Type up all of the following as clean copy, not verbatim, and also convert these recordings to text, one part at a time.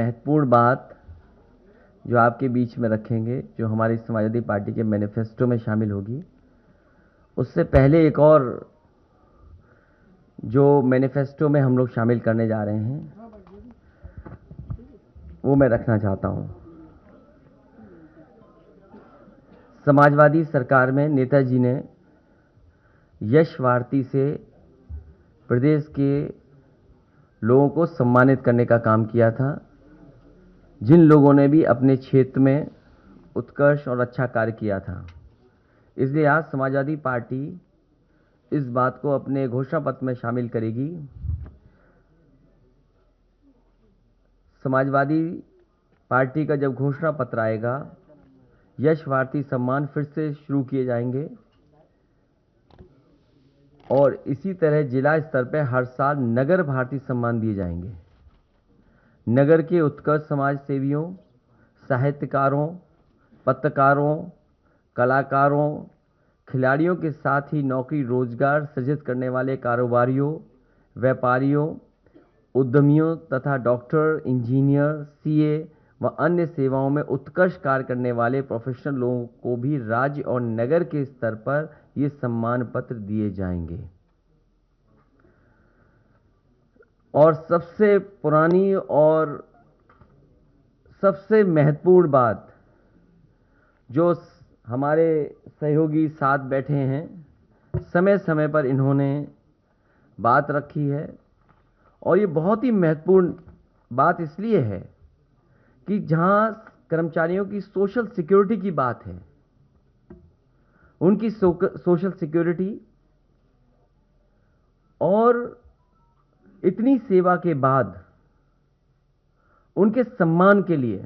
महत्वपूर्ण बात जो आपके बीच में रखेंगे, जो हमारी समाजवादी पार्टी के मैनिफेस्टो में शामिल होगी, उससे पहले एक और जो मैनिफेस्टो में हम लोग शामिल करने जा रहे हैं वो मैं रखना चाहता हूं। समाजवादी सरकार में नेताजी ने यश भारती से प्रदेश के लोगों को सम्मानित करने का काम किया था, जिन लोगों ने भी अपने क्षेत्र में उत्कर्ष और अच्छा कार्य किया था। इसलिए आज समाजवादी पार्टी इस बात को अपने घोषणा पत्र में शामिल करेगी। समाजवादी पार्टी का जब घोषणा पत्र आएगा, यश भारती सम्मान फिर से शुरू किए जाएंगे और इसी तरह जिला स्तर पर हर साल नगर भारती सम्मान दिए जाएंगे। नगर के उत्कर्ष समाज सेवियों, साहित्यकारों, पत्रकारों, कलाकारों, खिलाड़ियों के साथ ही नौकरी रोजगार सृजित करने वाले कारोबारियों, व्यापारियों, उद्यमियों तथा डॉक्टर, इंजीनियर, सीए व अन्य सेवाओं में उत्कृष्ट कार्य करने वाले प्रोफेशनल लोगों को भी राज्य और नगर के स्तर पर ये सम्मान पत्र दिए जाएंगे। और सबसे पुरानी और सबसे महत्वपूर्ण बात, जो हमारे सहयोगी साथ बैठे हैं, समय समय पर इन्होंने बात रखी है और ये बहुत ही महत्वपूर्ण बात इसलिए है कि जहां कर्मचारियों की सोशल सिक्योरिटी की बात है, उनकी सोशल सिक्योरिटी और इतनी सेवा के बाद उनके सम्मान के लिए,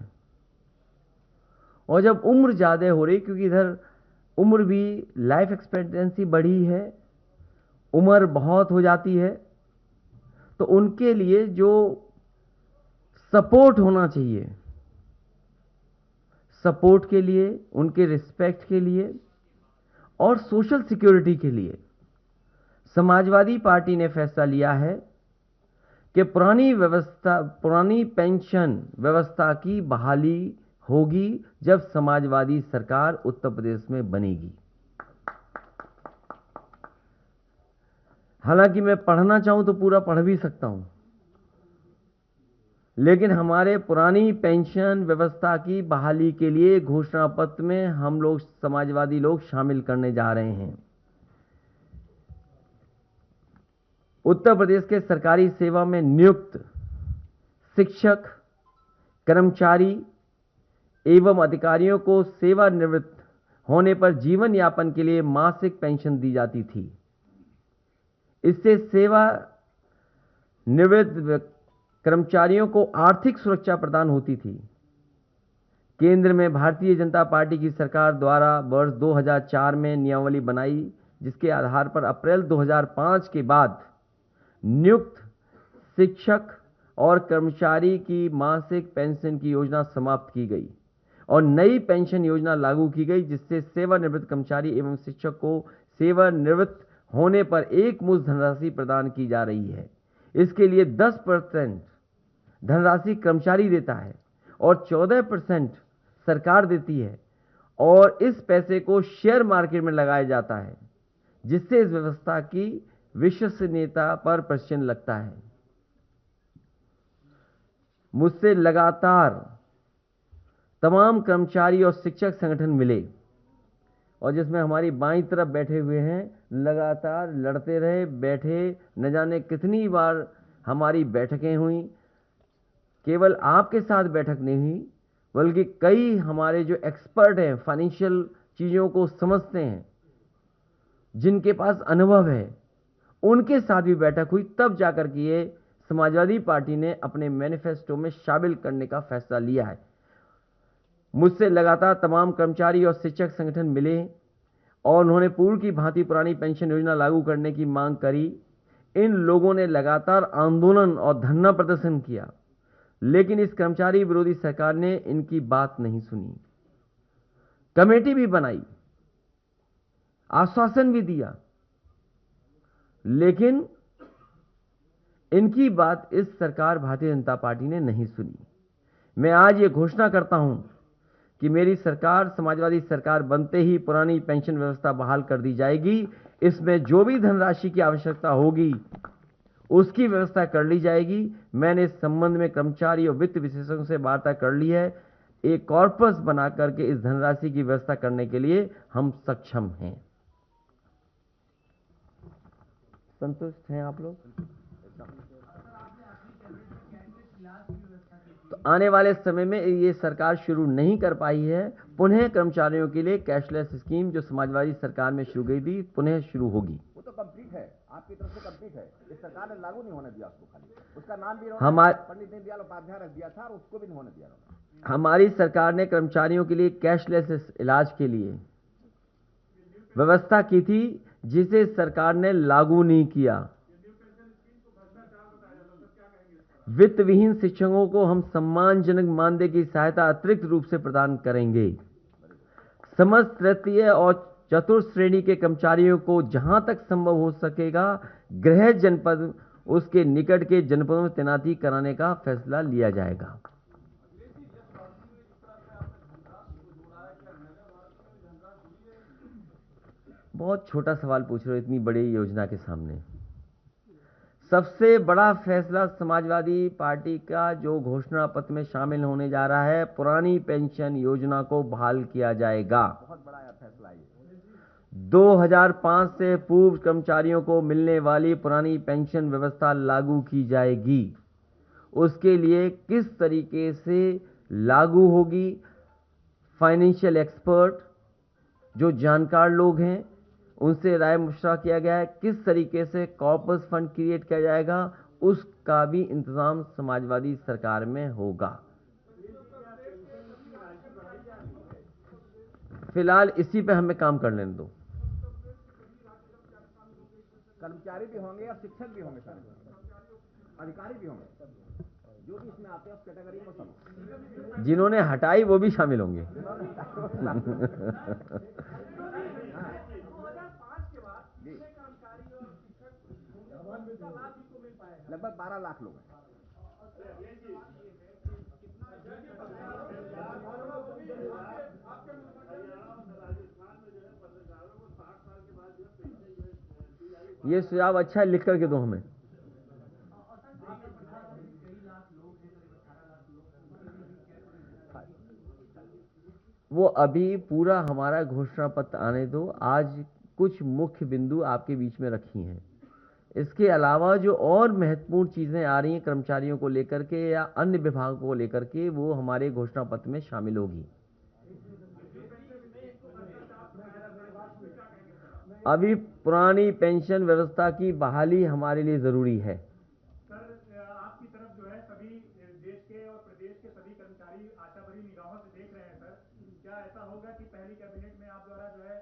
और जब उम्र ज़्यादा हो रही, क्योंकि इधर उम्र भी, लाइफ एक्सपेक्टेंसी बढ़ी है, उम्र बहुत हो जाती है, तो उनके लिए जो सपोर्ट होना चाहिए, सपोर्ट के लिए, उनके रिस्पेक्ट के लिए और सोशल सिक्योरिटी के लिए समाजवादी पार्टी ने फैसला लिया है कि पुरानी पेंशन व्यवस्था की बहाली होगी जब समाजवादी सरकार उत्तर प्रदेश में बनेगी। हालांकि मैं पढ़ना चाहूं तो पूरा पढ़ भी सकता हूं, लेकिन हमारे पुरानी पेंशन व्यवस्था की बहाली के लिए घोषणा पत्र में हम लोग समाजवादी लोग शामिल करने जा रहे हैं। उत्तर प्रदेश के सरकारी सेवा में नियुक्त शिक्षक, कर्मचारी एवं अधिकारियों को सेवानिवृत्त होने पर जीवन यापन के लिए मासिक पेंशन दी जाती थी। इससे सेवानिवृत्त कर्मचारियों को आर्थिक सुरक्षा प्रदान होती थी। केंद्र में भारतीय जनता पार्टी की सरकार द्वारा वर्ष 2004 में नियमावली बनाई, जिसके आधार पर अप्रैल 2005 के बाद नियुक्त शिक्षक और कर्मचारी की मासिक पेंशन की योजना समाप्त की गई और नई पेंशन योजना लागू की गई, जिससे सेवानिवृत्त कर्मचारी एवं शिक्षक को सेवानिवृत्त होने पर एक मुश्त धनराशि प्रदान की जा रही है। इसके लिए 10% धनराशि कर्मचारी देता है और 14% सरकार देती है और इस पैसे को शेयर मार्केट में लगाया जाता है, जिससे इस व्यवस्था की विश्वसनीयता पर प्रश्न लगता है। मुझसे लगातार तमाम कर्मचारी और शिक्षक संगठन मिले और जिसमें हमारी बाईं तरफ बैठे हुए हैं, लगातार लड़ते रहे, बैठे, न जाने कितनी बार हमारी बैठकें हुई। केवल आपके साथ बैठक नहीं हुई, बल्कि कई हमारे जो एक्सपर्ट हैं, फाइनेंशियल चीज़ों को समझते हैं, जिनके पास अनुभव है, उनके साथ भी बैठक हुई। तब जाकर के ये समाजवादी पार्टी ने अपने मैनिफेस्टो में शामिल करने का फैसला लिया है। मुझसे लगातार तमाम कर्मचारी और शिक्षक संगठन मिले और उन्होंने पूर्व की भांति पुरानी पेंशन योजना लागू करने की मांग करी। इन लोगों ने लगातार आंदोलन और धरना प्रदर्शन किया, लेकिन इस कर्मचारी विरोधी सरकार ने इनकी बात नहीं सुनी। कमेटी भी बनाई, आश्वासन भी दिया, लेकिन इनकी बात इस सरकार भारतीय जनता पार्टी ने नहीं सुनी। मैं आज ये घोषणा करता हूं कि मेरी सरकार, समाजवादी सरकार बनते ही पुरानी पेंशन व्यवस्था बहाल कर दी जाएगी। इसमें जो भी धनराशि की आवश्यकता होगी उसकी व्यवस्था कर ली जाएगी। मैंने इस संबंध में कर्मचारी और वित्त विशेषज्ञों से वार्ता कर ली है। एक कॉर्पस बना करके इस धनराशि की व्यवस्था करने के लिए हम सक्षम हैं। संतुष्ट हैं आप लोग? तो आने वाले समय में ये सरकार शुरू नहीं कर पाई है, पुनः कर्मचारियों के लिए कैशलेस स्कीम जो समाजवादी सरकार में शुरू गई थी, पुनः शुरू होगी। वो तो कंप्लीट है, आपकी तरफ से कंप्लीट है। इस सरकार ने लागू नहीं होने दिया उसको, खाली उसका नाम भी पंडित दीनदयाल उपाध्याय रख दिया था और उसको भी नहीं होने दिया। हमारी सरकार ने कर्मचारियों के लिए कैशलेस इलाज के लिए व्यवस्था की थी, जिसे सरकार ने लागू नहीं किया। वित्त विहीन शिक्षकों को हम सम्मानजनक मानदेय की सहायता अतिरिक्त रूप से प्रदान करेंगे। समस्त तृतीय और चतुर्थ श्रेणी के कर्मचारियों को जहां तक संभव हो सकेगा गृह जनपद उसके निकट के जनपदों में तैनाती कराने का फैसला लिया जाएगा। बहुत छोटा सवाल पूछ रहे हो इतनी बड़ी योजना के सामने। सबसे बड़ा फैसला समाजवादी पार्टी का जो घोषणा पत्र में शामिल होने जा रहा है, पुरानी पेंशन योजना को बहाल किया जाएगा। बहुत बड़ा फैसला है। 2005 से पूर्व कर्मचारियों को मिलने वाली पुरानी पेंशन व्यवस्था लागू की जाएगी। उसके लिए किस तरीके से लागू होगी, फाइनेंशियल एक्सपर्ट जो जानकार लोग हैं उनसे राय मशवरा किया गया है। किस तरीके से कॉर्पस फंड क्रिएट किया जाएगा उसका भी इंतजाम समाजवादी सरकार में होगा। फिलहाल इसी पे हमें काम कर लेने दो। कर्मचारी भी होंगे और शिक्षक भी होंगे, अधिकारी भी होंगे, जो भी इसमें आते हैं उस कैटेगरी को सब। जिन्होंने हटाई वो भी शामिल होंगे। लगभग 12 लाख लोग हैं। ये सुझाव अच्छा है, लिख करके दो हमें। वो अभी पूरा हमारा घोषणा पत्र आने दो। आज कुछ मुख्य बिंदु आपके बीच में रखी हैं। इसके अलावा जो और महत्वपूर्ण चीजें आ रही हैं कर्मचारियों को लेकर के या अन्य विभागों को लेकर के, वो हमारे घोषणा पत्र में शामिल होगी। अभी पुरानी पेंशन व्यवस्था की बहाली हमारे लिए जरूरी है। सर, आपकी तरफ जो है सभी देश के और प्रदेश के सभी कर्मचारी आशा भरी निगाहों से देख रहे हैं। सर, क्या ऐसा होगा कि पहली कैबिनेट में आप द्वारा जो है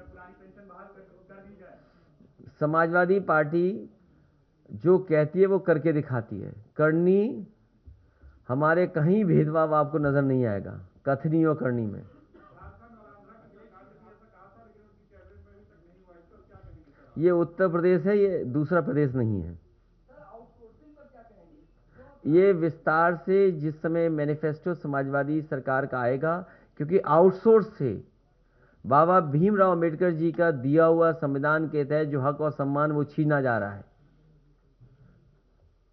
पुरानी पेंशन बहाल कर दी जाए? समाजवादी पार्टी जो कहती है वो करके दिखाती है। करनी हमारे कहीं भेदभाव आपको नजर नहीं आएगा, कथनी और करनी में। ये उत्तर प्रदेश है, ये दूसरा प्रदेश नहीं है। ये विस्तार से जिस समय मैनिफेस्टो समाजवादी सरकार का आएगा, क्योंकि आउटसोर्स से बाबा भीमराव अंबेडकर जी का दिया हुआ संविधान के तहत जो हक और सम्मान वो छीना जा रहा है,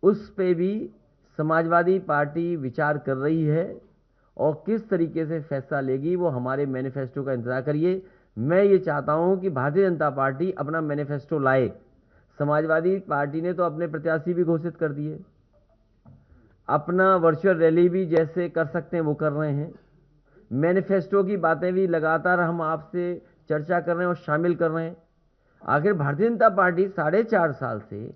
उस पे भी समाजवादी पार्टी विचार कर रही है और किस तरीके से फैसला लेगी वो हमारे मैनिफेस्टो का इंतजार करिए। मैं ये चाहता हूं कि भारतीय जनता पार्टी अपना मैनिफेस्टो लाए। समाजवादी पार्टी ने तो अपने प्रत्याशी भी घोषित कर दिए, अपना वर्चुअल रैली भी जैसे कर सकते हैं वो कर रहे हैं, मैनिफेस्टो की बातें भी लगातार हम आपसे चर्चा कर रहे हैं और शामिल कर रहे हैं। आखिर भारतीय जनता पार्टी 4.5 साल से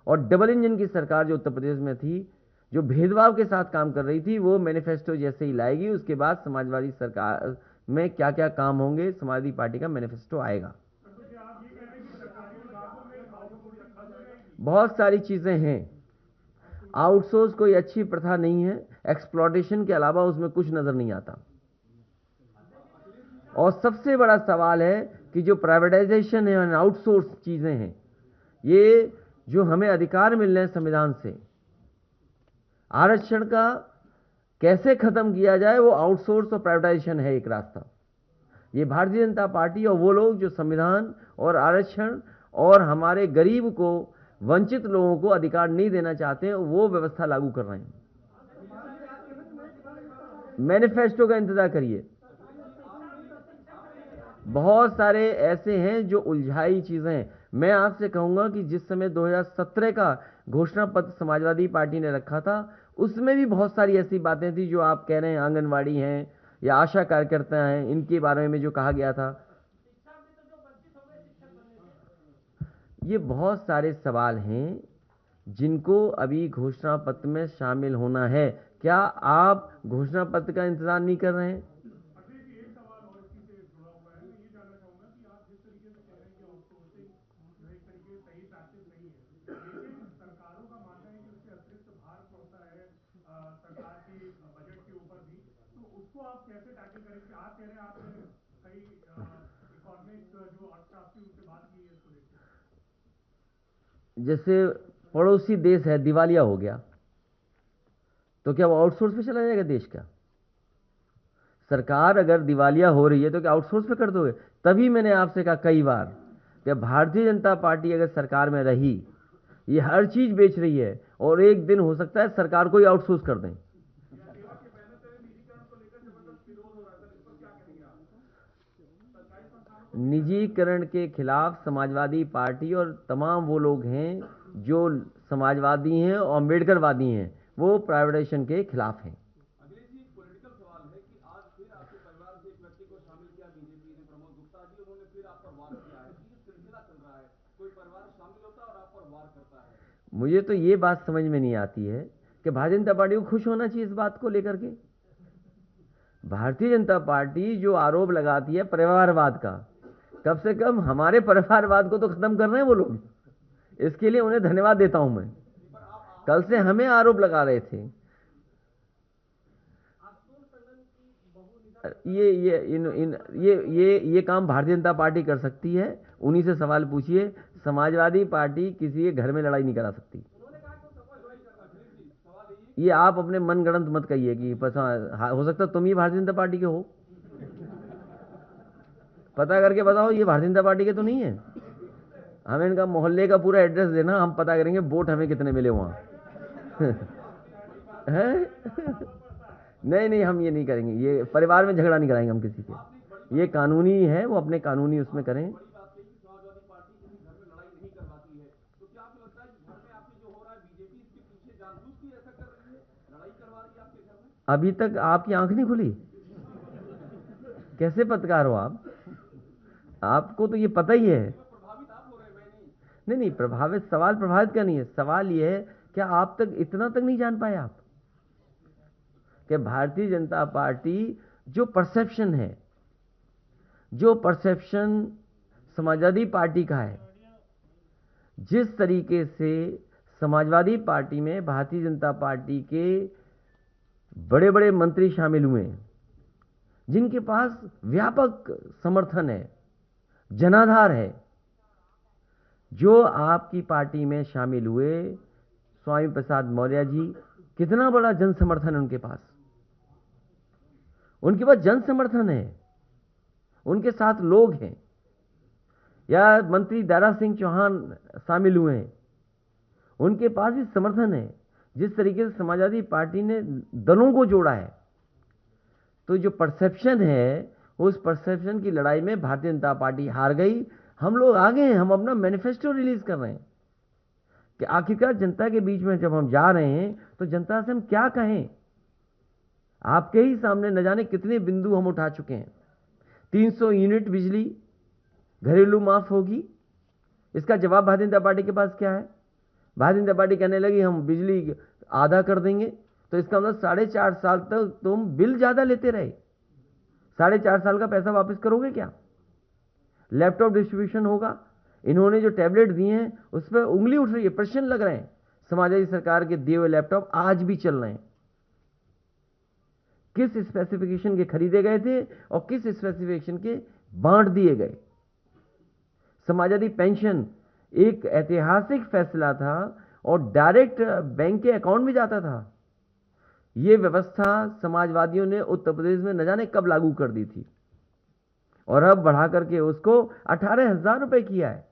और डबल इंजन की सरकार जो उत्तर प्रदेश में थी, जो भेदभाव के साथ काम कर रही थी, वो मैनिफेस्टो जैसे ही लाएगी उसके बाद समाजवादी सरकार में क्या क्या काम होंगे, समाजवादी पार्टी का मैनिफेस्टो आएगा। बहुत सारी चीजें हैं। आउटसोर्स कोई अच्छी प्रथा नहीं है, एक्सप्लॉयटेशन के अलावा उसमें कुछ नजर नहीं आता। और सबसे बड़ा सवाल है कि जो प्राइवेटाइजेशन है और आउटसोर्स चीजें हैं, ये जो हमें अधिकार मिल रहे हैं संविधान से, आरक्षण का कैसे खत्म किया जाए, वो आउटसोर्स और प्राइवेटाइजेशन है एक रास्ता। ये भारतीय जनता पार्टी और वो लोग जो संविधान और आरक्षण और हमारे गरीब को, वंचित लोगों को अधिकार नहीं देना चाहते हैं, वो व्यवस्था लागू कर रहे हैं। मैनिफेस्टो का इंतजार करिए। बहुत सारे ऐसे हैं जो उलझाई चीजें हैं। मैं आपसे कहूंगा कि जिस समय 2017 का घोषणा पत्र समाजवादी पार्टी ने रखा था, उसमें भी बहुत सारी ऐसी बातें थी जो आप कह रहे हैं, आंगनवाड़ी हैं या आशा कार्यकर्ता हैं, इनके बारे में जो कहा गया था। ये बहुत सारे सवाल हैं जिनको अभी घोषणा पत्र में शामिल होना है। क्या आप घोषणा पत्र का इंतजार नहीं कर रहे हैं? जैसे पड़ोसी देश है, दिवालिया हो गया, तो क्या वो आउटसोर्स पे चला जाएगा देश का? सरकार अगर दिवालिया हो रही है तो क्या आउटसोर्स पे कर दोगे? तभी मैंने आपसे कहा कई बार कि भारतीय जनता पार्टी अगर सरकार में रही, ये हर चीज बेच रही है और एक दिन हो सकता है सरकार को ही आउटसोर्स कर दें। निजीकरण के खिलाफ समाजवादी पार्टी और तमाम वो लोग हैं जो समाजवादी हैं और अम्बेडकरवादी हैं, वो प्राइवेटाइजेशन के खिलाफ हैं। अखिलेश जी, एक पॉलिटिकल सवाल है कि आज फिर आपके परिवार से एक व्यक्ति को शामिल किया बीजेपी ने, प्रमोद गुप्ता जी, उन्होंने फिर आप पर वार किया है। ये सिलसिला चल रहा है, कोई परिवार शामिल होता है और आप पर वार करता है। मुझे तो ये बात समझ में नहीं आती है कि भारतीय जनता पार्टी को खुश होना चाहिए इस बात को लेकर के। भारतीय जनता पार्टी जो आरोप लगाती है परिवारवाद का, कम से कम हमारे परिवारवाद को तो खत्म कर रहे हैं वो लोग। इसके लिए उन्हें धन्यवाद देता हूं मैं। कल से हमें आरोप लगा रहे थे। ये काम भारतीय जनता पार्टी कर सकती है, उन्हीं से सवाल पूछिए। समाजवादी पार्टी किसी के घर में लड़ाई नहीं करा सकती। ये आप अपने मनगढ़ंत मत कहिए कि हो सकता तुम ही भारतीय जनता पार्टी के हो। पता करके बताओ ये भारतीय जनता पार्टी के तो नहीं है। हमें इनका मोहल्ले का पूरा एड्रेस देना, हम पता करेंगे वोट हमें कितने मिले वहां। हैं? नहीं, हम ये नहीं करेंगे। ये परिवार में झगड़ा नहीं कराएंगे हम किसी के। ये कानूनी है, वो अपने कानूनी उसमें करें। अभी तक आपकी आंख नहीं खुली? कैसे पत्रकार हो आप? आपको तो ये पता ही है। नहीं, प्रभावित, सवाल प्रभावित का नहीं है। सवाल ये है, क्या आप तक इतना तक नहीं जान पाए आप कि भारतीय जनता पार्टी जो परसेप्शन है, जो परसेप्शन समाजवादी पार्टी का है, जिस तरीके से समाजवादी पार्टी में भारतीय जनता पार्टी के बड़े बड़े मंत्री शामिल हुए हैं, जिनके पास व्यापक समर्थन है, जनाधार है, जो आपकी पार्टी में शामिल हुए, स्वामी प्रसाद मौर्य जी, कितना बड़ा जन समर्थन है उनके पास। उनके पास जन समर्थन है, उनके साथ लोग हैं। या मंत्री दारा सिंह चौहान शामिल हुए हैं, उनके पास भी समर्थन है। जिस तरीके से समाजवादी पार्टी ने दलों को जोड़ा है, तो जो परसेप्शन है, उस परसेप्शन की लड़ाई में भारतीय जनता पार्टी हार गई। हम लोग आगे हैं, हम अपना मैनिफेस्टो रिलीज कर रहे हैं कि आखिरकार जनता के बीच में जब हम जा रहे हैं तो जनता से हम क्या कहें। आपके ही सामने न जाने कितने बिंदु हम उठा चुके हैं। 300 यूनिट बिजली घरेलू माफ होगी, इसका जवाब भारतीय जनता पार्टी के पास क्या है? भारतीय जनता पार्टी कहने लगी हम बिजली आधा कर देंगे, तो इसका मतलब 4.5 साल तक तुम बिल ज्यादा लेते रहे। 4.5 साल का पैसा वापस करोगे क्या? लैपटॉप डिस्ट्रीब्यूशन होगा। इन्होंने जो टैबलेट दिए हैं उस पर उंगली उठ रही है, प्रश्न लग रहे हैं। समाजवादी सरकार के दिए हुए लैपटॉप आज भी चल रहे हैं। किस स्पेसिफिकेशन के खरीदे गए थे और किस स्पेसिफिकेशन के बांट दिए गए? समाजवादी पेंशन एक ऐतिहासिक फैसला था और डायरेक्ट बैंक के अकाउंट में जाता था। ये व्यवस्था समाजवादियों ने उत्तर प्रदेश में न जाने कब लागू कर दी थी और अब बढ़ा करके उसको 18,000 रुपए किया है।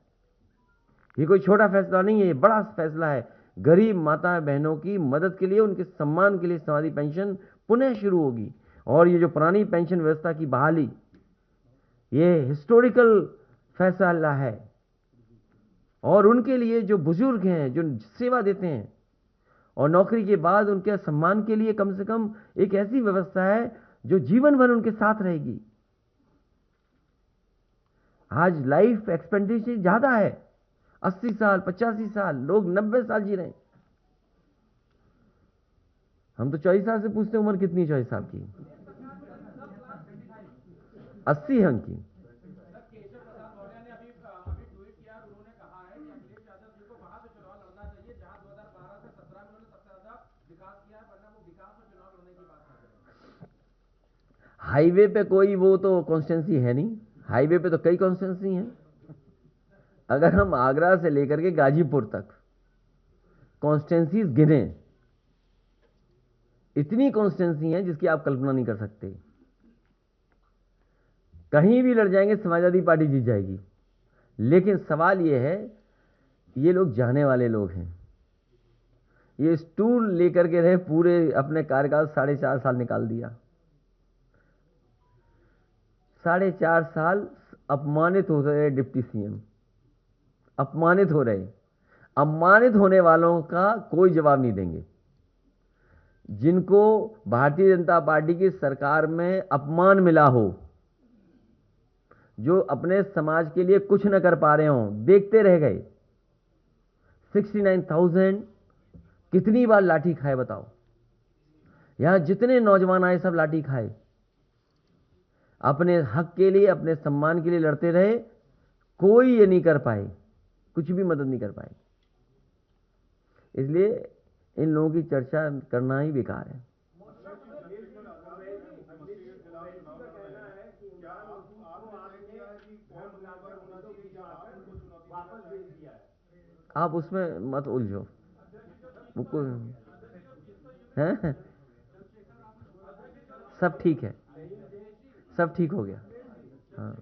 ये कोई छोटा फैसला नहीं है, ये बड़ा फैसला है। गरीब माता बहनों की मदद के लिए, उनके सम्मान के लिए समाधि पेंशन पुनः शुरू होगी। और ये जो पुरानी पेंशन व्यवस्था की बहाली, ये हिस्टोरिकल फैसला है। और उनके लिए जो बुजुर्ग हैं, जो सेवा देते हैं और नौकरी के बाद उनके सम्मान के लिए कम से कम एक ऐसी व्यवस्था है जो जीवन भर उनके साथ रहेगी। आज लाइफ एक्सपेक्टेंसी ज्यादा है, 80 साल 85 साल, लोग 90 साल जी रहे हैं। हम तो 24 साल से पूछते हैं उम्र कितनी, 24 साल की, 80 अंक की। केशव प्रसाद मौर्य ने अभी ट्वीट किया, उन्होंने कहा है कि अखिलेश यादव जी को वहां से चुनाव लड़ना चाहिए जहां 2012 से 17 में उन्होंने सबसे ज्यादा विकास किया है, वरना वो विकास में चुनाव लड़ने की बात कर रहे हैं। हाईवे पे कोई वो तो कॉन्स्टिट्यूंसी है नहीं, हाईवे पे तो कई कॉन्स्टिट्यूंसी हैं। अगर हम आगरा से लेकर के गाजीपुर तक कॉन्स्टिट्यूंसीज गिने, इतनी कॉन्स्टिट्यूंसी हैं जिसकी आप कल्पना नहीं कर सकते। कहीं भी लड़ जाएंगे समाजवादी पार्टी जीत जाएगी। लेकिन सवाल यह है, ये लोग जाने वाले लोग हैं। ये स्टूल लेकर के रहे, पूरे अपने कार्यकाल 4.5 साल निकाल दिया। 4.5 साल अपमानित हो रहे डिप्टी सीएम, अपमानित हो रहे। अपमानित होने वालों का कोई जवाब नहीं देंगे। जिनको भारतीय जनता पार्टी की सरकार में अपमान मिला हो, जो अपने समाज के लिए कुछ न कर पा रहे हों, देखते रह गए। 69,000 कितनी बार लाठी खाए बताओ। यहां जितने नौजवान आए सब लाठी खाए, अपने हक के लिए, अपने सम्मान के लिए लड़ते रहे। कोई ये नहीं कर पाए, कुछ भी मदद नहीं कर पाए। इसलिए इन लोगों की चर्चा करना ही बेकार है। आप उसमें मत उलझो, मुझको हैं, सब ठीक है, सब ठीक हो गया। हाँ,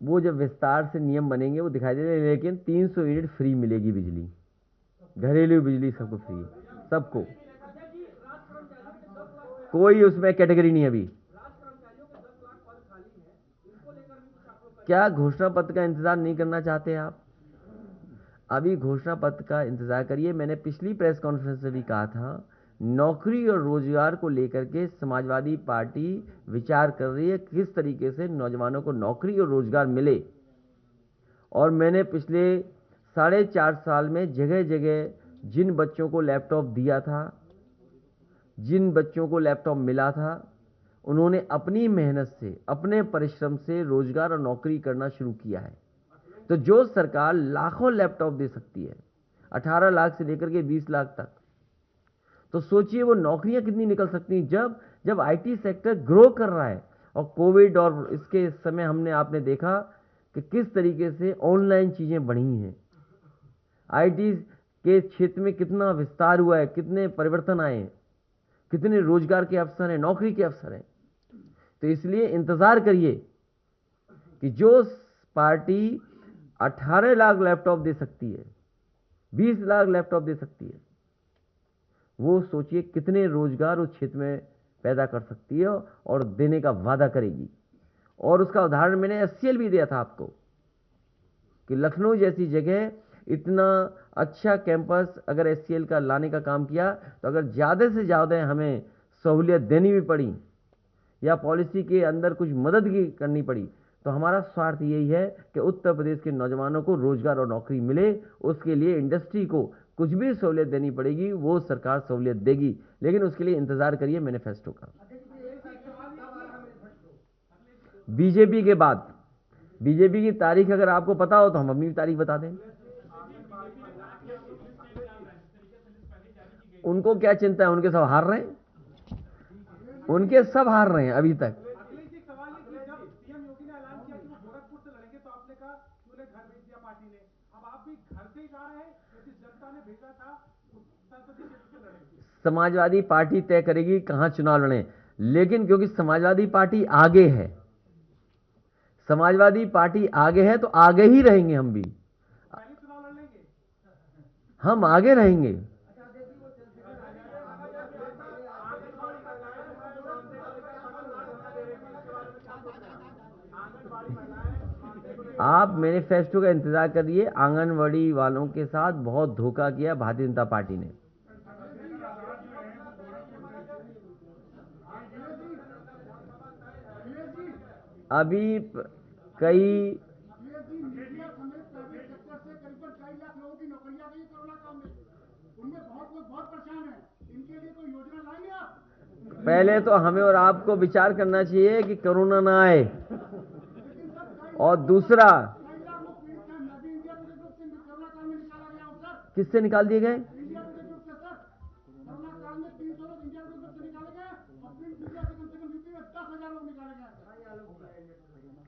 वो जब विस्तार से नियम बनेंगे वो दिखाई दे। लेकिन 300 यूनिट फ्री मिलेगी बिजली, घरेलू बिजली सबको फ्री, सबको, कोई उसमें कैटेगरी नहीं। अभी क्या घोषणा पत्र का इंतजार नहीं करना चाहते आप? अभी घोषणा पत्र का इंतजार करिए। मैंने पिछली प्रेस कॉन्फ्रेंस में भी कहा था, नौकरी और रोजगार को लेकर के समाजवादी पार्टी विचार कर रही है किस तरीके से नौजवानों को नौकरी और रोजगार मिले। और मैंने पिछले 4.5 साल में जगह जगह जिन बच्चों को लैपटॉप दिया था, जिन बच्चों को लैपटॉप मिला था, उन्होंने अपनी मेहनत से, अपने परिश्रम से रोजगार और नौकरी करना शुरू किया है। तो जो सरकार लाखों लैपटॉप दे सकती है, 18 लाख से लेकर के 20 लाख तक, तो सोचिए वो नौकरियां कितनी निकल सकती हैं। जब आईटी सेक्टर ग्रो कर रहा है। और कोविड और इसके समय आपने देखा कि किस तरीके से ऑनलाइन चीजें बढ़ी हैं, आईटी के क्षेत्र में कितना विस्तार हुआ है, कितने परिवर्तन आए हैं, कितने रोजगार के अवसर हैं, नौकरी के अवसर हैं। तो इसलिए इंतजार करिए कि जो पार्टी 18 लाख लैपटॉप दे सकती है, 20 लाख लैपटॉप दे सकती है, वो सोचिए कितने रोजगार उस क्षेत्र में पैदा कर सकती है और देने का वादा करेगी। और उसका उदाहरण मैंने एचसीएल भी दिया था आपको कि लखनऊ जैसी जगह इतना अच्छा कैंपस अगर एचसीएल का लाने का काम किया, तो अगर ज़्यादा से ज़्यादा हमें सहूलियत देनी भी पड़ी या पॉलिसी के अंदर कुछ मदद की करनी पड़ी, तो हमारा स्वार्थ यही है कि उत्तर प्रदेश के नौजवानों को रोजगार और नौकरी मिले। उसके लिए इंडस्ट्री को कुछ भी सहूलियत देनी पड़ेगी, वो सरकार सहूलियत देगी। लेकिन उसके लिए इंतजार करिए मैनिफेस्टो का। बीजेपी के बाद, बीजेपी की तारीख अगर आपको पता हो तो हम अपनी तारीख बता दें। उनको क्या चिंता है, उनके सब हार रहे हैं, उनके सब हार रहे हैं अभी तक। दिया पार्टी ने, अब आप भी घर से ही जा रहे हैं या जिस जनता ने भेजा था उस संसदीय क्षेत्र से लड़ेंगे? समाजवादी पार्टी तय करेगी कहां चुनाव लड़ें, लेकिन क्योंकि समाजवादी पार्टी आगे है, समाजवादी पार्टी आगे है तो आगे ही रहेंगे हम भी, पहले चुनाव लड़ लेंगे। हम आगे रहेंगे। आप मैनिफेस्टो का इंतजार करिए, आंगनवाड़ी वालों के साथ बहुत धोखा किया भारतीय जनता पार्टी ने। अभी कई मीडिया समेत प्राइवेट सेक्टर से करीबन 2.5 लाख लोगों की नौकरियां गई कोरोना काल में, उनमें बहुत लोग बहुत परेशान हैं, इनके लिए कोई योजना लाएंगे आप? पहले तो हमें और आपको विचार करना चाहिए कि कोरोना ना आए, और दूसरा 2.5 लाख लोग पीड़ित हैं, मैं भी इंडिया टुडे ग्रुप से कोरोना काल में निकाला गया हूं सर, किससे निकाल दिए गए? इंडिया टुडे ग्रुप से सर। कोरोना काल में 300 लोग इंडिया टुडे ग्रुप से निकाले गए और प्रिंट मीडिया से कम यूपी में 10,000 लोग निकाले गए।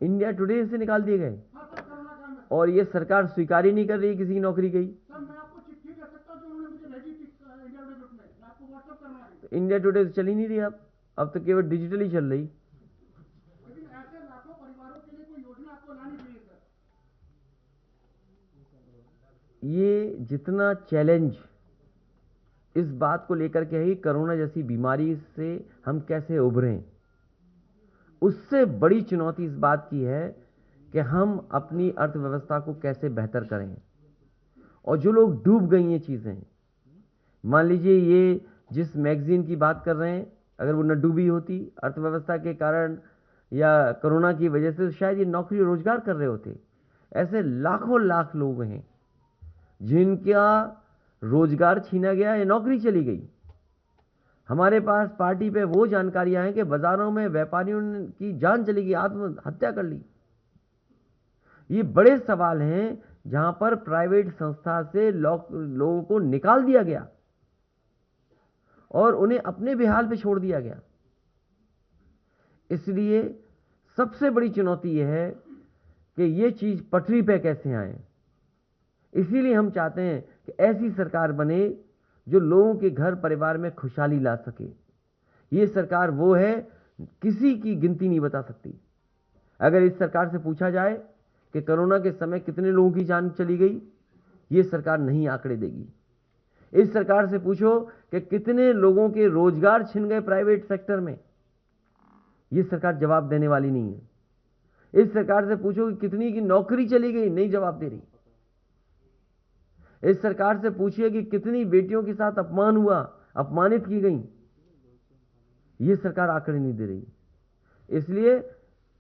इंडिया टुडे से निकाल दिए गए, हाँ सर, कोरोना काल में। और ये सरकार स्वीकार ही नहीं कर रही किसी की नौकरी गई। सर मैं आपको चिट्ठी दे सकता हूं जो उन्होंने मुझे भेजी थी इंडिया टुडे ग्रुप में, मैं आपको व्हाट्सएप करना है। इंडिया टुडे चल ही नहीं रही, अब तो केवल डिजिटल ही चल रही। लेकिन ऐसे लाखों परिवारों के लिए कोई योजना आपको लानी चाहिए सर। ये जितना चैलेंज इस बात को लेकर के है कि कोरोना जैसी बीमारी से हम कैसे उभरें, उससे बड़ी चुनौती इस बात की है कि हम अपनी अर्थव्यवस्था को कैसे बेहतर करें। और जो लोग डूब गई ये चीज़ें, मान लीजिए ये जिस मैगजीन की बात कर रहे हैं, अगर वो न डूबी होती अर्थव्यवस्था के कारण या कोरोना की वजह से, तो शायद ये नौकरी रोजगार कर रहे होते। ऐसे लाखों लाख लोग हैं जिनका रोजगार छीना गया या नौकरी चली गई। हमारे पास पार्टी पे वो जानकारियां हैं कि बाजारों में व्यापारियों की जान चली गई, आत्महत्या कर ली। ये बड़े सवाल हैं जहां पर प्राइवेट संस्था से लोगों को निकाल दिया गया और उन्हें अपने बेहाल पे छोड़ दिया गया। इसलिए सबसे बड़ी चुनौती यह है कि ये चीज पटरी पे कैसे आए। इसीलिए हम चाहते हैं कि ऐसी सरकार बने जो लोगों के घर परिवार में खुशहाली ला सके। ये सरकार वो है, किसी की गिनती नहीं बता सकती। अगर इस सरकार से पूछा जाए कि कोरोना के समय कितने लोगों की जान चली गई, ये सरकार नहीं आंकड़े देगी। इस सरकार से पूछो कि कितने लोगों के रोजगार छिन गए प्राइवेट सेक्टर में, ये सरकार जवाब देने वाली नहीं है। इस सरकार से पूछो कि कितनी की नौकरी चली गई, नहीं जवाब दे रही। इस सरकार से पूछिए कि कितनी बेटियों के साथ अपमान हुआ, अपमानित की गई, ये सरकार आंकड़े नहीं दे रही। इसलिए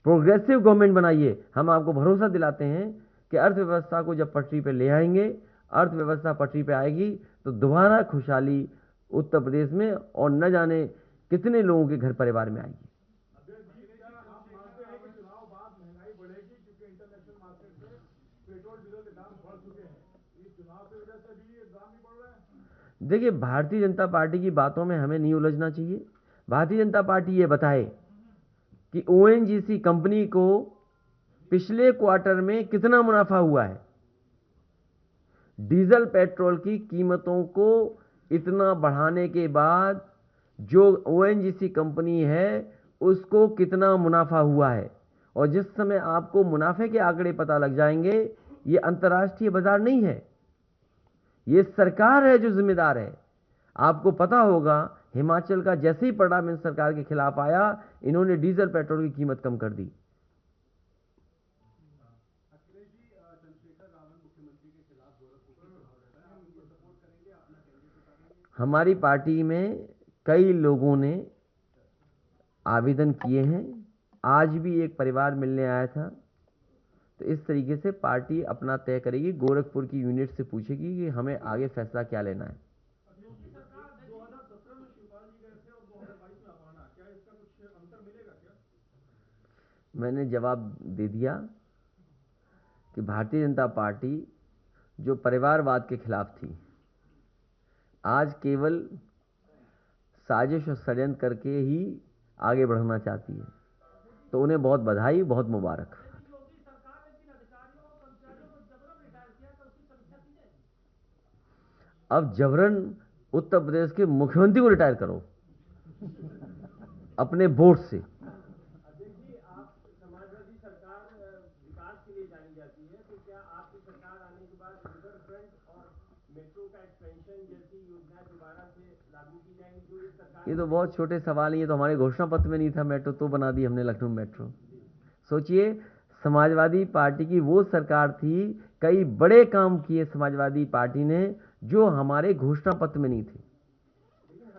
प्रोग्रेसिव गवर्नमेंट बनाइए। हम आपको भरोसा दिलाते हैं कि अर्थव्यवस्था को जब पटरी पे ले आएंगे, अर्थव्यवस्था पटरी पे आएगी तो दोबारा खुशहाली उत्तर प्रदेश में और न जाने कितने लोगों के घर परिवार में आएगी। देखिए, भारतीय जनता पार्टी की बातों में हमें नहीं उलझना चाहिए। भारतीय जनता पार्टी ये बताए कि ओएनजीसी कंपनी को पिछले क्वार्टर में कितना मुनाफा हुआ है। डीजल पेट्रोल की कीमतों को इतना बढ़ाने के बाद जो ओएनजीसी कंपनी है उसको कितना मुनाफा हुआ है, और जिस समय आपको मुनाफे के आंकड़े पता लग जाएंगे, ये अंतर्राष्ट्रीय बाजार नहीं है, ये सरकार है जो जिम्मेदार है। आपको पता होगा हिमाचल का जैसे ही परिणाम इन सरकार के खिलाफ आया, इन्होंने डीजल पेट्रोल की कीमत कम कर दी। हमारी पार्टी में कई लोगों ने आवेदन किए हैं, आज भी एक परिवार मिलने आया था। तो इस तरीके से पार्टी अपना तय करेगी, गोरखपुर की यूनिट से पूछेगी कि हमें आगे फैसला क्या लेना है। मैंने जवाब दे दिया कि भारतीय जनता पार्टी जो परिवारवाद के खिलाफ थी, आज केवल साजिश और षड्यंत्र करके ही आगे बढ़ना चाहती है। तो उन्हें बहुत बधाई, बहुत मुबारक। अब जबरन उत्तर प्रदेश के मुख्यमंत्री को रिटायर करो अपने बोर्ड से। अध्यक्ष जी, आप समाजवादी सरकार विकास के लिए जानी जाती है, तो क्या आपकी सरकार आने के बाद रिवर फ्रंट और मेट्रो का एक्सपेंशन जैसी योजनाएं दोबारा से लागू की जाएंगी जो इस सरकार? ये तो बहुत छोटे सवाल हैं, ये तो हमारे घोषणा पत्र में नहीं था मेट्रो, तो बना दी हमने लखनऊ मेट्रो। सोचिए, समाजवादी पार्टी की वो सरकार थी, कई बड़े काम किए समाजवादी पार्टी ने जो हमारे घोषणा पत्र में नहीं थे।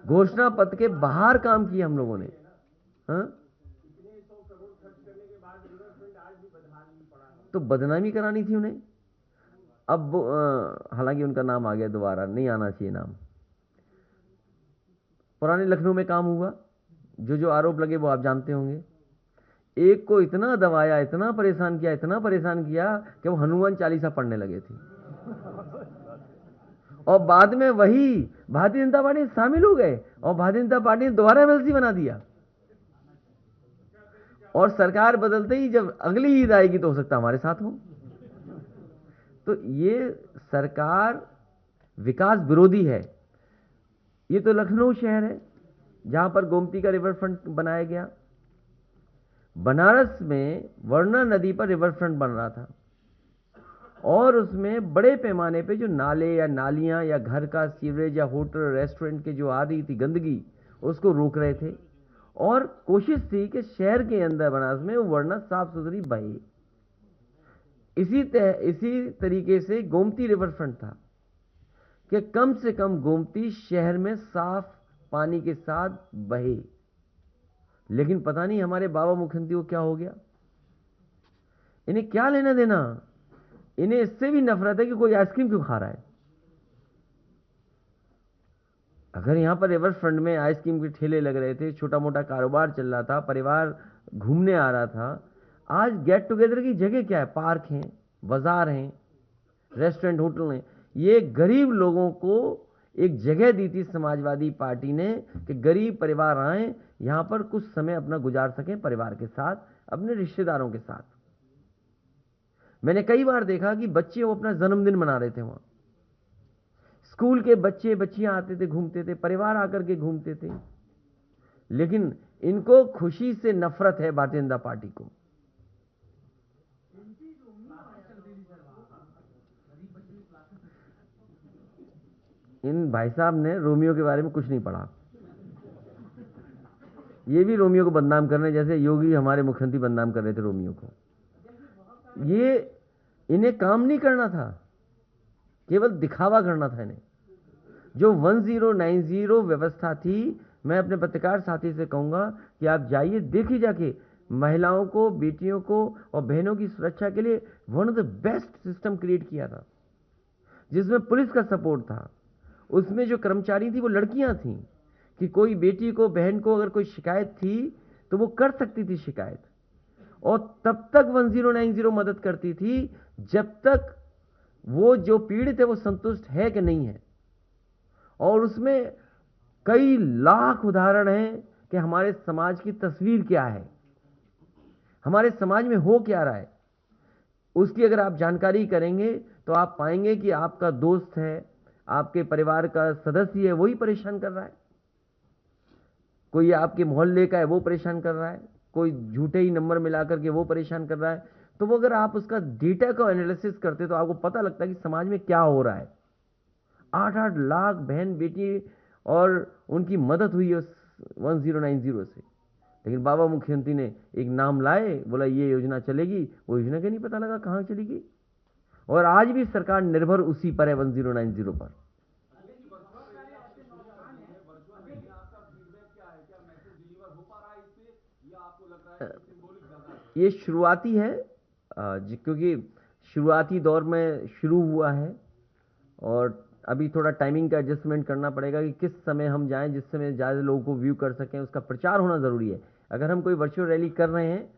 घोषणा पत्र के बाहर काम किए हम लोगों ने। हाँ, इतने 100 करोड़ खर्च करने के बाद रिवर फ्रंट आज भी बदहाल नहीं पड़ा है। तो बदनामी करानी थी उन्हें। अब हालांकि उनका नाम आ गया, दोबारा नहीं आना चाहिए नाम। पुराने लखनऊ में काम हुआ, जो आरोप लगे वो आप जानते होंगे। एक को इतना दबाया, इतना परेशान किया, इतना परेशान किया कि वो हनुमान चालीसा पढ़ने लगे थे। और बाद में वही भारतीय जनता पार्टी में शामिल हो गए और भारतीय जनता पार्टी ने दोबारा एमएलसी बना दिया। और सरकार बदलते ही जब अगली ईद आएगी तो हो सकता हमारे साथ हो। तो ये सरकार विकास विरोधी है। ये तो लखनऊ शहर है जहां पर गोमती का रिवर फ्रंट बनाया गया। बनारस में वर्णा नदी पर रिवर फ्रंट बन रहा था और उसमें बड़े पैमाने पे जो नाले या नालियां या घर का सीवरेज या होटल रेस्टोरेंट के जो आ रही थी गंदगी, उसको रोक रहे थे और कोशिश थी कि शहर के अंदर बनारस में वो वर्णा साफ सुथरी बहे। इसी तरीके से गोमती रिवर फ्रंट था कि कम से कम गोमती शहर में साफ पानी के साथ बहे। लेकिन पता नहीं हमारे बाबा मुख्यमंत्री को क्या हो गया, इन्हें क्या लेना देना। इन्हें इससे भी नफरत है कि कोई आइसक्रीम क्यों खा रहा है। अगर यहां पर रिवर फ्रंट में आइसक्रीम के ठेले लग रहे थे, छोटा मोटा कारोबार चल रहा था, परिवार घूमने आ रहा था, आज गेट टुगेदर की जगह क्या है? पार्क हैं, बाजार हैं, रेस्टोरेंट, होटल हैं। ये गरीब लोगों को एक जगह दी थी समाजवादी पार्टी ने कि गरीब परिवार आए, यहां पर कुछ समय अपना गुजार सकें परिवार के साथ, अपने रिश्तेदारों के साथ। मैंने कई बार देखा कि बच्चे वो अपना जन्मदिन मना रहे थे वहां। स्कूल के बच्चे बच्चियां आते थे, घूमते थे, परिवार आकर के घूमते थे। लेकिन इनको खुशी से नफरत है भारतीय जनता पार्टी को। इन भाई साहब ने रोमियो के बारे में कुछ नहीं पढ़ा। ये भी रोमियो को बदनाम कर रहे हैं, जैसे योगी हमारे मुख्यमंत्री बदनाम कर रहे थे रोमियो को। ये इन्हें काम नहीं करना था, केवल दिखावा करना था इन्हें। जो 1090 व्यवस्था थी, मैं अपने पत्रकार साथी से कहूंगा कि आप जाइए, देखिए जाके महिलाओं को, बेटियों को और बहनों की सुरक्षा के लिए one of the best system create किया था, जिसमें पुलिस का सपोर्ट था। उसमें जो कर्मचारी थी वो लड़कियां थीं कि कोई बेटी को, बहन को अगर कोई शिकायत थी तो वो कर सकती थी शिकायत, और तब तक 1090 मदद करती थी जब तक वो जो पीड़ित है वो संतुष्ट है कि नहीं है। और उसमें कई लाख उदाहरण हैं कि हमारे समाज की तस्वीर क्या है, हमारे समाज में हो क्या रहा है। उसकी अगर आप जानकारी करेंगे तो आप पाएंगे कि आपका दोस्त है, आपके परिवार का सदस्य है, वही परेशान कर रहा है। कोई आपके मोहल्ले का है, वो परेशान कर रहा है। कोई झूठे ही नंबर मिलाकर के वो परेशान कर रहा है। तो वो अगर आप उसका डेटा का एनालिसिस करते तो आपको पता लगता है कि समाज में क्या हो रहा है। 8-8 लाख बहन बेटी और उनकी मदद हुई है उस 1090 से। लेकिन बाबा मुख्यमंत्री ने एक नाम लाए, बोला ये योजना चलेगी, वो योजना का नहीं पता लगा कहां चली गई। और आज भी सरकार निर्भर उसी पर है, 1090 पर। ये शुरुआती है, क्योंकि शुरुआती दौर में शुरू हुआ है और अभी थोड़ा टाइमिंग का एडजस्टमेंट करना पड़ेगा कि किस समय हम जाएं जिस समय ज़्यादा लोगों को व्यू कर सकें। उसका प्रचार होना ज़रूरी है। अगर हम कोई वर्चुअल रैली कर रहे हैं,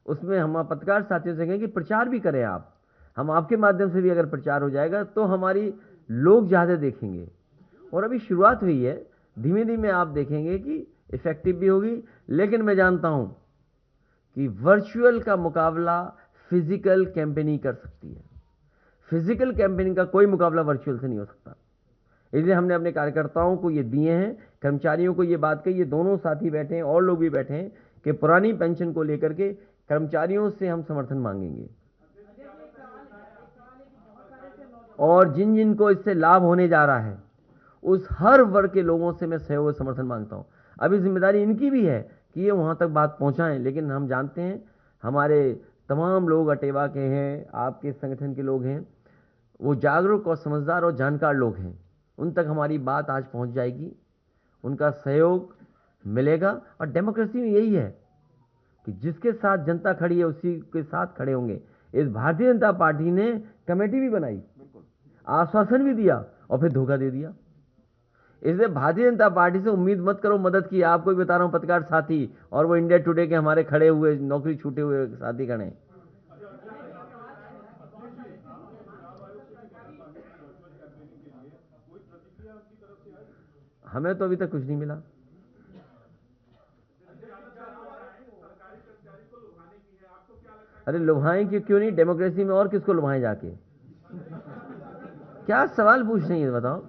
उसमें हम पत्रकार साथियों से कहें कि प्रचार भी करें आप। हम आपके माध्यम से भी अगर प्रचार हो जाएगा तो हमारी लोग ज़्यादा देखेंगे। और अभी शुरुआत हुई है, धीमे धीमे आप देखेंगे कि इफेक्टिव भी होगी। लेकिन मैं जानता हूं कि वर्चुअल का मुकाबला फिजिकल कैंपेनिंग कर सकती है। फिजिकल कैंपेनिंग का कोई मुकाबला वर्चुअल से नहीं हो सकता। इसलिए हमने अपने कार्यकर्ताओं को ये दिए हैं, कर्मचारियों को ये बात कही, ये दोनों साथी बैठे हैं और लोग भी बैठे हैं कि पुरानी पेंशन को लेकर के कर्मचारियों से हम समर्थन मांगेंगे और जिन जिन को इससे लाभ होने जा रहा है उस हर वर्ग के लोगों से मैं सहयोग और समर्थन मांगता हूं। अभी जिम्मेदारी इनकी भी है कि ये वहां तक बात पहुंचाएं, लेकिन हम जानते हैं हमारे तमाम लोग अटेवा के हैं, आपके संगठन के लोग हैं, वो जागरूक और समझदार और जानकार लोग हैं, उन तक हमारी बात आज पहुंच जाएगी, उनका सहयोग मिलेगा। और डेमोक्रेसी में यही है कि जिसके साथ जनता खड़ी है उसी के साथ खड़े होंगे। इस भारतीय जनता पार्टी ने कमेटी भी बनाई, आश्वासन भी दिया और फिर धोखा दे दिया। इसलिए भारतीय जनता पार्टी से उम्मीद मत करो मदद की। आपको भी बता रहा हूं, पत्रकार साथी और वो इंडिया टुडे के हमारे खड़े हुए नौकरी छूटे हुए साथी खड़े हैं। हमें तो अभी तक कुछ नहीं मिला। अरे लुभाएं क्यों नहीं, डेमोक्रेसी में और किसको लुभाएं जाके? क्या सवाल पूछ रही है बताओ?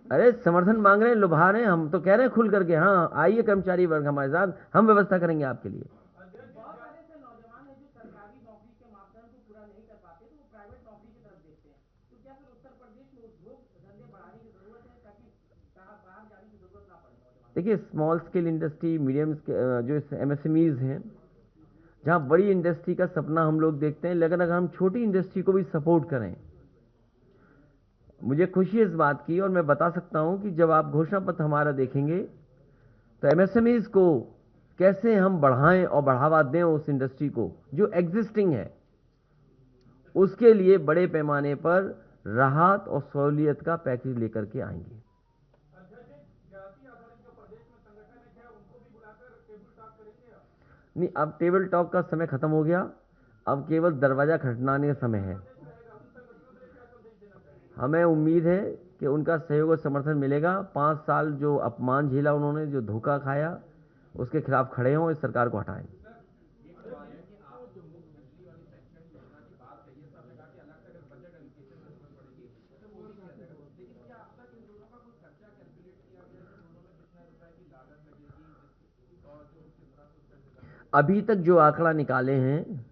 अरे समर्थन मांग रहे हैं, लुभा रहे हैं, हम तो कह रहे हैं खुल करके, हाँ आइए कर्मचारी वर्ग हमारे साथ, हम व्यवस्था करेंगे आपके लिए। बहुत सारे ऐसे नौजवान हैं जो सरकारी नौकरी के मापदंड को पूरा नहीं कर पाते, तो वो प्राइवेट नौकरी की तरफ देखते हैं। तो क्या फिर उत्तर प्रदेश में उद्योग धंधे बढ़ाने की जरूरत है ताकि बाहर जाने की जरूरत ना पड़े नौजवान? देखिए, स्मॉल स्केल इंडस्ट्री, मीडियम जो MSMEs हैं, जहाँ बड़ी इंडस्ट्री का सपना हम लोग देखते हैं, लेकिन अगर हम छोटी इंडस्ट्री को भी सपोर्ट करें, मुझे खुशी है इस बात की, और मैं बता सकता हूं कि जब आप घोषणा पत्र हमारा देखेंगे तो MSMEs को कैसे हम बढ़ाएं और बढ़ावा दें उस इंडस्ट्री को जो एग्जिस्टिंग है, उसके लिए बड़े पैमाने पर राहत और सहूलियत का पैकेज लेकर के आएंगे। नहीं, अब टेबल टॉक का समय खत्म हो गया, अब केवल दरवाजा खटखटाने का समय है। हमें उम्मीद है कि उनका सहयोग और समर्थन मिलेगा। 5 साल जो अपमान झेला उन्होंने, जो धोखा खाया, उसके खिलाफ खड़े हों, इस सरकार को हटाएं। अभी तक जो आंकड़ा निकाले हैं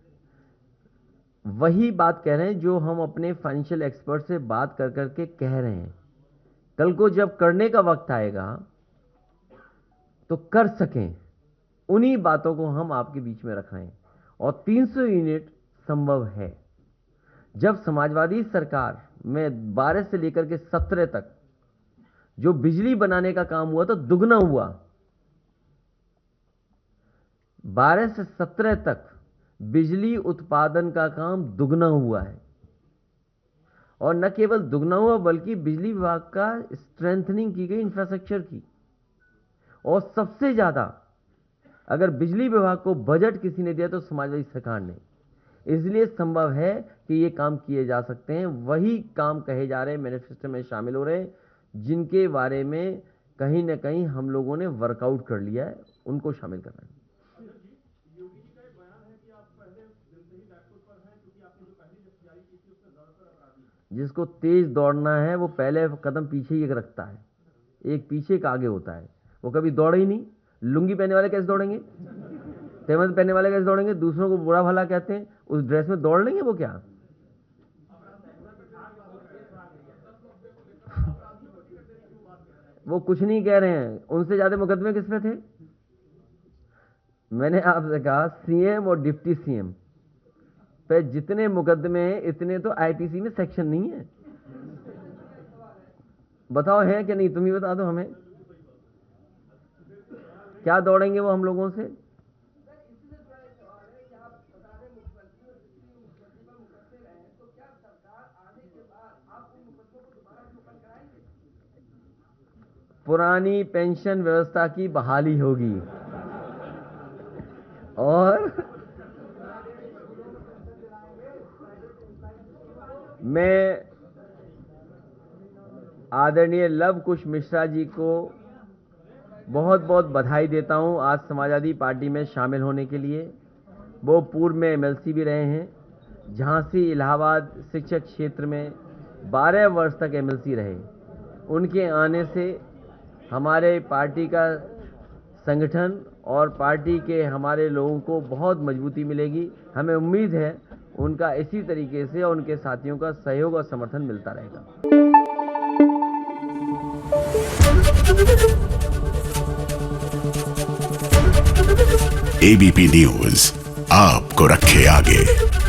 वही बात कह रहे हैं जो हम अपने फाइनेंशियल एक्सपर्ट से बात कर करके कह रहे हैं। कल को जब करने का वक्त आएगा तो कर सकें, उन्हीं बातों को हम आपके बीच में रख रहे हैं। और 300 यूनिट संभव है। जब समाजवादी सरकार में 12 से लेकर के 17 तक जो बिजली बनाने का काम हुआ तो दुगना हुआ, 12 से 17 तक बिजली उत्पादन का काम दुगना हुआ है। और न केवल दुगना हुआ बल्कि बिजली विभाग का स्ट्रेंथनिंग की गई इंफ्रास्ट्रक्चर की। और सबसे ज्यादा अगर बिजली विभाग को बजट किसी ने दिया तो समाजवादी सरकार ने। इसलिए संभव है कि ये काम किए जा सकते हैं। वही काम कहे जा रहे हैं, मैनिफेस्टो में शामिल हो रहे हैं, जिनके बारे में कहीं ना कहीं हम लोगों ने वर्कआउट कर लिया है, उनको शामिल करना है। जिसको तेज दौड़ना है वो पहले कदम पीछे ही रखता है, एक पीछे एक आगे होता है। वो कभी दौड़े ही नहीं। लुंगी पहनने वाले कैसे दौड़ेंगे? तेमद पहनने वाले कैसे दौड़ेंगे? दूसरों को बुरा भला कहते हैं, उस ड्रेस में दौड़ लेंगे वो क्या? वो कुछ नहीं कह रहे हैं। उनसे ज्यादा मुकदमे किस पे थे? मैंने आपसे कहा सीएम और डिप्टी सीएम पे जितने मुकदमे हैं इतने तो आईटीसी में सेक्शन नहीं है। बताओ है कि नहीं? तुम ही बता दो हमें, क्या दौड़ेंगे वो हम लोगों से? पुरानी पेंशन व्यवस्था की बहाली होगी और मैं आदरणीय लव कुश मिश्रा जी को बहुत बहुत बधाई देता हूं आज समाजवादी पार्टी में शामिल होने के लिए। वो पूर्व में एमएलसी भी रहे हैं, झांसी इलाहाबाद शिक्षक क्षेत्र में 12 वर्ष तक एमएलसी रहे। उनके आने से हमारे पार्टी का संगठन और पार्टी के हमारे लोगों को बहुत मजबूती मिलेगी। हमें उम्मीद है उनका इसी तरीके से और उनके साथियों का सहयोग और समर्थन मिलता रहेगा। एबीपी न्यूज आपको रखे आगे।